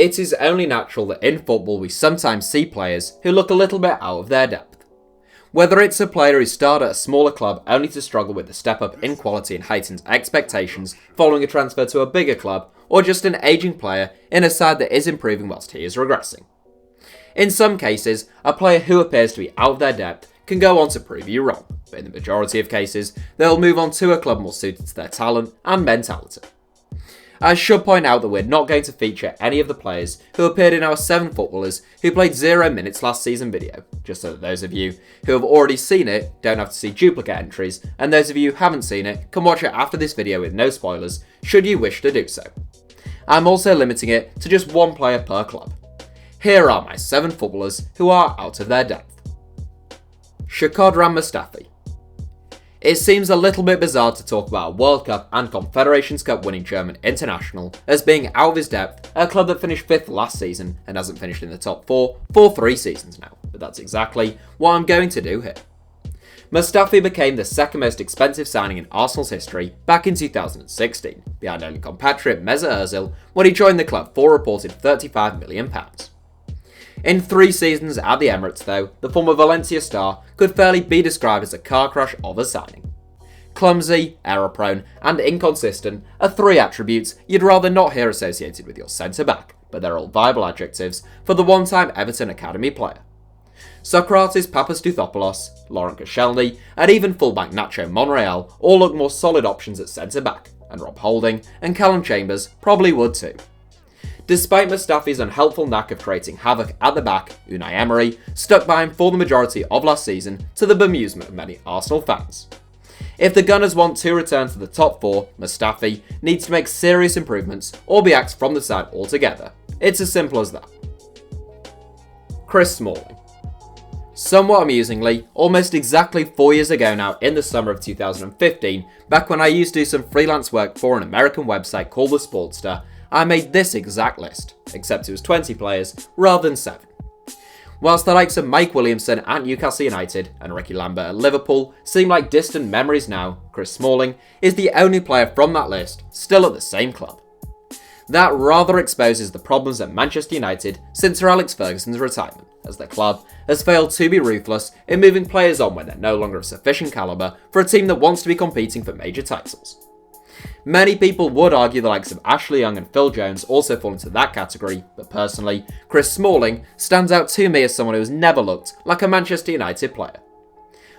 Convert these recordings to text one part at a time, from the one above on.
It is only natural that in football we sometimes see players who look a little bit out of their depth. Whether it's a player who started at a smaller club only to struggle with the step up in quality and heightened expectations following a transfer to a bigger club, or just an ageing player in a side that is improving whilst he is regressing. In some cases, a player who appears to be out of their depth can go on to prove you wrong, but in the majority of cases, they'll move on to a club more suited to their talent and mentality. I should point out that we're not going to feature any of the players who appeared in our 7 footballers who played 0 minutes last season video, just so that those of you who have already seen it don't have to see duplicate entries, and those of you who haven't seen it can watch it after this video with no spoilers, should you wish to do so. I'm also limiting it to just 1 player per club. Here are my 7 footballers who are out of their depth. Shkodran Mustafi. It seems a little bit bizarre to talk about a World Cup and Confederations Cup winning German international as being out of his depth at a club that finished 5th last season and hasn't finished in the top 4 for 3 seasons now, but that's exactly what I'm going to do here. Mustafi became the second most expensive signing in Arsenal's history back in 2016, behind only compatriot Mesut Ozil when he joined the club for a reported £35 million. In 3 seasons at the Emirates though, the former Valencia star could fairly be described as a car crash of a signing. Clumsy, error-prone and inconsistent are 3 attributes you'd rather not hear associated with your centre-back, but they're all viable adjectives for the one-time Everton Academy player. Socrates Papastathopoulos, Laurent Koscielny and even fullback Nacho Monreal all look more solid options at centre-back, and Rob Holding and Callum Chambers probably would too. Despite Mustafi's unhelpful knack of creating havoc at the back, Unai Emery stuck by him for the majority of last season to the bemusement of many Arsenal fans. If the Gunners want to return to the top 4, Mustafi needs to make serious improvements or be axed from the side altogether. It's as simple as that. Chris Smalling. Somewhat amusingly, almost exactly 4 years ago now in the summer of 2015, back when I used to do some freelance work for an American website called The Sportster, I made this exact list, except it was 20 players rather than 7. Whilst the likes of Mike Williamson at Newcastle United and Ricky Lambert at Liverpool seem like distant memories now, Chris Smalling is the only player from that list still at the same club. That rather exposes the problems at Manchester United since Sir Alex Ferguson's retirement, as the club has failed to be ruthless in moving players on when they're no longer of sufficient calibre for a team that wants to be competing for major titles. Many people would argue the likes of Ashley Young and Phil Jones also fall into that category, but personally, Chris Smalling stands out to me as someone who has never looked like a Manchester United player.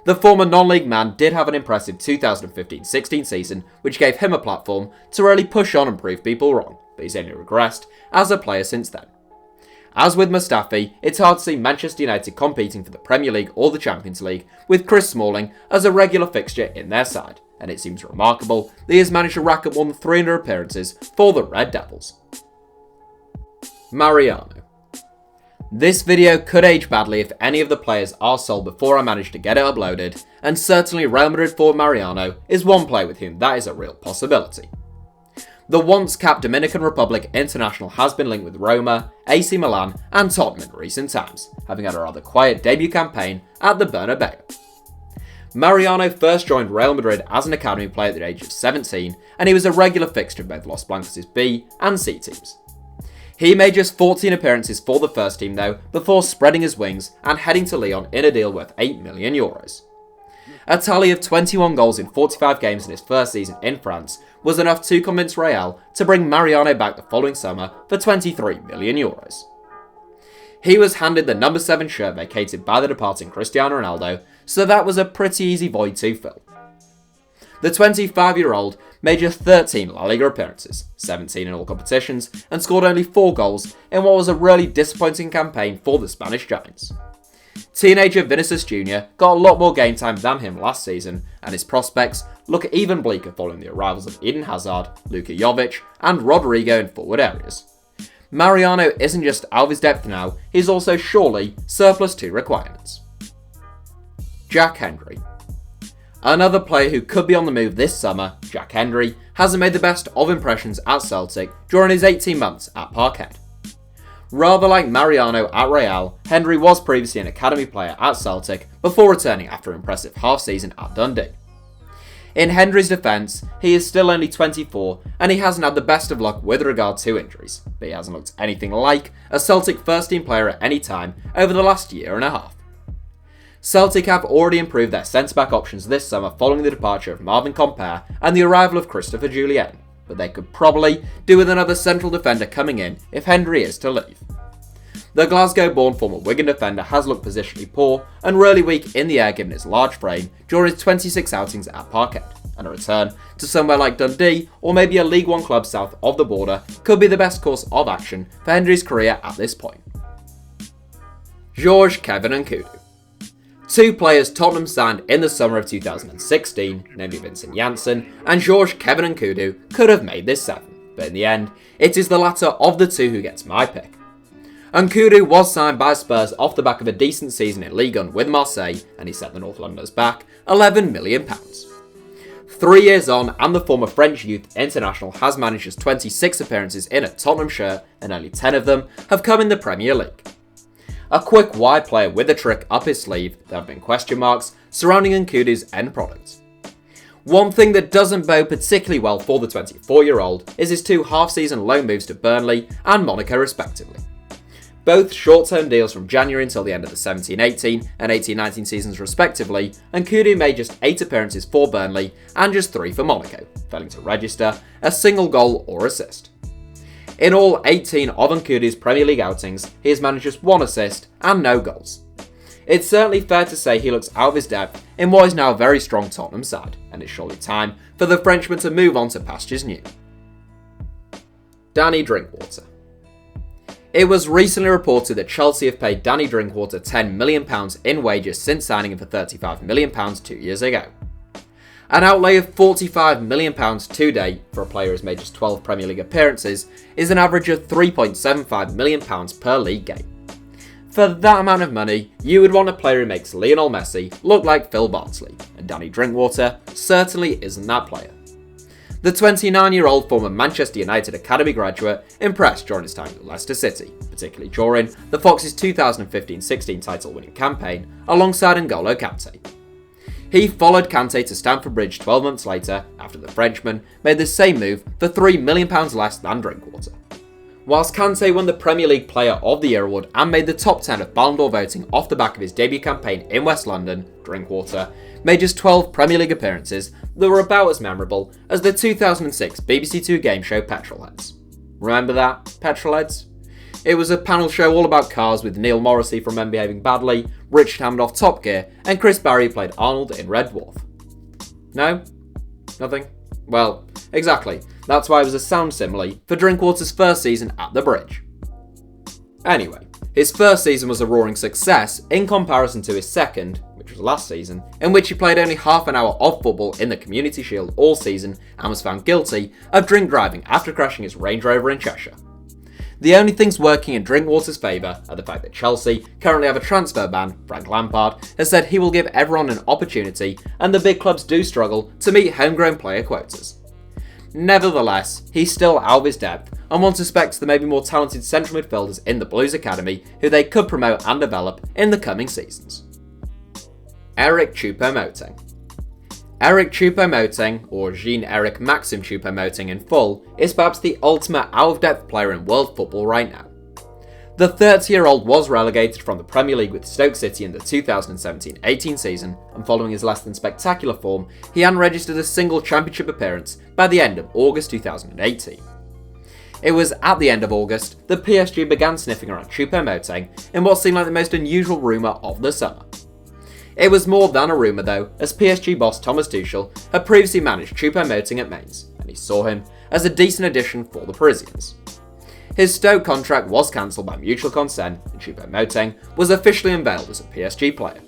The former non-league man did have an impressive 2015-16 season, which gave him a platform to really push on and prove people wrong, but he's only regressed as a player since then. As with Mustafi, it's hard to see Manchester United competing for the Premier League or the Champions League with Chris Smalling as a regular fixture in their side, and it seems remarkable that he has managed to rack up more than 300 appearances for the Red Devils. Mariano. This video could age badly if any of the players are sold before I manage to get it uploaded, and certainly Real Madrid forward Mariano is one player with whom that is a real possibility. The once-capped Dominican Republic international has been linked with Roma, AC Milan and Tottenham in recent times, having had a rather quiet debut campaign at the Bernabeu. Mariano first joined Real Madrid as an academy player at the age of 17, and he was a regular fixture of both Los Blancos' B and C teams. He made just 14 appearances for the first team though, before spreading his wings and heading to Lyon in a deal worth €8 million. A tally of 21 goals in 45 games in his first season in France was enough to convince Real to bring Mariano back the following summer for €23 million. He was handed the number 7 shirt vacated by the departing Cristiano Ronaldo, so that was a pretty easy void to fill. The 25-year-old made just 13 La Liga appearances, 17 in all competitions, and scored only 4 goals in what was a really disappointing campaign for the Spanish Giants. Teenager Vinicius Jr. got a lot more game time than him last season, and his prospects look even bleaker following the arrivals of Eden Hazard, Luka Jovic, and Rodrigo in forward areas. Mariano isn't just out of his depth now, he's also surely surplus to requirements. Jack Hendry. Another player who could be on the move this summer, Jack Hendry, hasn't made the best of impressions at Celtic during his 18 months at Parkhead. Rather like Mariano at Real, Hendry was previously an academy player at Celtic before returning after an impressive half-season at Dundee. In Hendry's defence, he is still only 24 and he hasn't had the best of luck with regard to injuries, but he hasn't looked anything like a Celtic first team player at any time over the last year and a half. Celtic have already improved their centre-back options this summer following the departure of Marvin Compere and the arrival of Christopher Jullien, but they could probably do with another central defender coming in if Hendry is to leave. The Glasgow-born former Wigan defender has looked positionally poor and really weak in the air given his large frame during his 26 outings at Parkhead, and a return to somewhere like Dundee or maybe a League One club south of the border could be the best course of action for Hendry's career at this point. George, Kevin and Kudu. Two players Tottenham signed in the summer of 2016, namely Vincent Janssen and George, Kevin and Kudu, could have made this 7, but in the end, it is the latter of the two who gets my pick. Nkudu was signed by Spurs off the back of a decent season in Ligue 1 with Marseille, and he set the North Londoners back £11 million. 3 years on, and the former French youth international has managed just 26 appearances in a Tottenham shirt, and only 10 of them have come in the Premier League. A quick wide player with a trick up his sleeve, there have been question marks surrounding Nkudu's end product. One thing that doesn't bode particularly well for the 24-year-old is his 2 half-season loan moves to Burnley and Monaco respectively. Both short-term deals from January until the end of the 17-18 and 18-19 seasons respectively, and Kudu made just 8 appearances for Burnley and just 3 for Monaco, failing to register a single goal or assist. In all 18 of Nkudu's Premier League outings, he has managed just 1 assist and no goals. It's certainly fair to say he looks out of his depth in what is now a very strong Tottenham side, and it's surely time for the Frenchman to move on to pastures new. Danny Drinkwater. It was recently reported that Chelsea have paid Danny Drinkwater £10 million in wages since signing him for £35 million 2 years ago. An outlay of £45 million to date for a player who has made just 12 Premier League appearances is an average of £3.75 million per league game. For that amount of money, you would want a player who makes Lionel Messi look like Phil Barnsley, and Danny Drinkwater certainly isn't that player. The 29-year-old former Manchester United Academy graduate impressed during his time at Leicester City, particularly during the Foxes' 2015-16 title-winning campaign alongside N'Golo Kante. He followed Kante to Stamford Bridge 12 months later after the Frenchman made the same move for £3 million less than Drinkwater. Whilst Kante won the Premier League Player of the Year award and made the top 10 of Ballon d'Or voting off the back of his debut campaign in West London, Drinkwater made just 12 Premier League appearances that were about as memorable as the 2006 BBC Two game show Petrolheads. Remember that, Petrolheads? It was a panel show all about cars with Neil Morrissey from Men Behaving Badly, Richard Hammond off Top Gear, and Chris Barry played Arnold in Red Dwarf. No? Nothing? Well, exactly. That's why it was a sound simile for Drinkwater's first season at the Bridge. Anyway, his first season was a roaring success in comparison to his second, which was last season, in which he played only half an hour of football in the Community Shield all season and was found guilty of drink driving after crashing his Range Rover in Cheshire. The only things working in Drinkwater's favour are the fact that Chelsea currently have a transfer ban. Frank Lampard has said he will give everyone an opportunity, and the big clubs do struggle to meet homegrown player quotas. Nevertheless, he's still out of his depth, and one suspects there may be more talented central midfielders in the Blues Academy who they could promote and develop in the coming seasons. Eric ChoupoMoting. Eric ChoupoMoting, or Jean-Eric Maxim ChoupoMoting in full, is perhaps the ultimate out-of-depth player in world football right now. The 30-year-old was relegated from the Premier League with Stoke City in the 2017-18 season, and following his less than spectacular form, he hadn't registered a single championship appearance by the end of August 2018. It was at the end of August that PSG began sniffing around Choupo-Moting in what seemed like the most unusual rumour of the summer. It was more than a rumour though, as PSG boss Thomas Tuchel had previously managed Choupo-Moting at Mainz, and he saw him as a decent addition for the Parisians. His Stoke contract was cancelled by mutual consent, and Choupo-Moting was officially unveiled as a PSG player.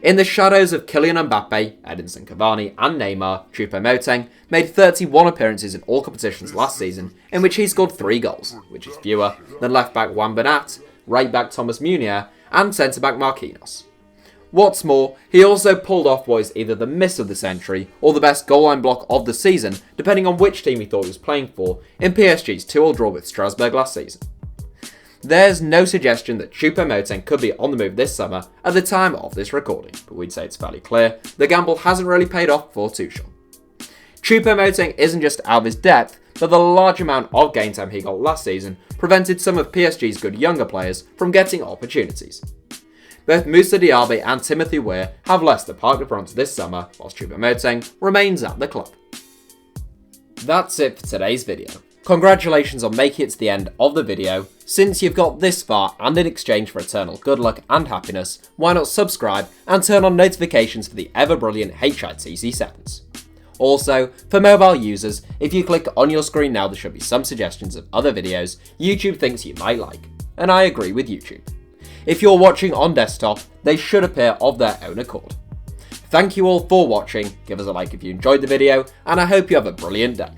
In the shadows of Kylian Mbappe, Edinson Cavani and Neymar, Choupo-Moting made 31 appearances in all competitions last season, in which he scored 3 goals, which is fewer than left-back Juan Bernat, right-back Thomas Meunier and centre-back Marquinhos. What's more, he also pulled off what is either the miss of the century or the best goal line block of the season, depending on which team he thought he was playing for, in PSG's 2-2 draw with Strasbourg last season. There's no suggestion that Choupo-Moting could be on the move this summer at the time of this recording, but we'd say it's fairly clear the gamble hasn't really paid off for Tuchel. ChoupoMoting isn't just out of his depth, but the large amount of game time he got last season prevented some of PSG's good younger players from getting opportunities. Both Moussa Diaby and Timothy Weah have left the Parc des Princes this summer, whilst ChoupoMoting remains at the club. That's it for today's video. Congratulations on making it to the end of the video. Since you've got this far and in exchange for eternal good luck and happiness, why not subscribe and turn on notifications for the ever brilliant HITC Sevens. Also, for mobile users, if you click on your screen now there should be some suggestions of other videos YouTube thinks you might like, and I agree with YouTube. If you're watching on desktop, they should appear of their own accord. Thank you all for watching, give us a like if you enjoyed the video, and I hope you have a brilliant day.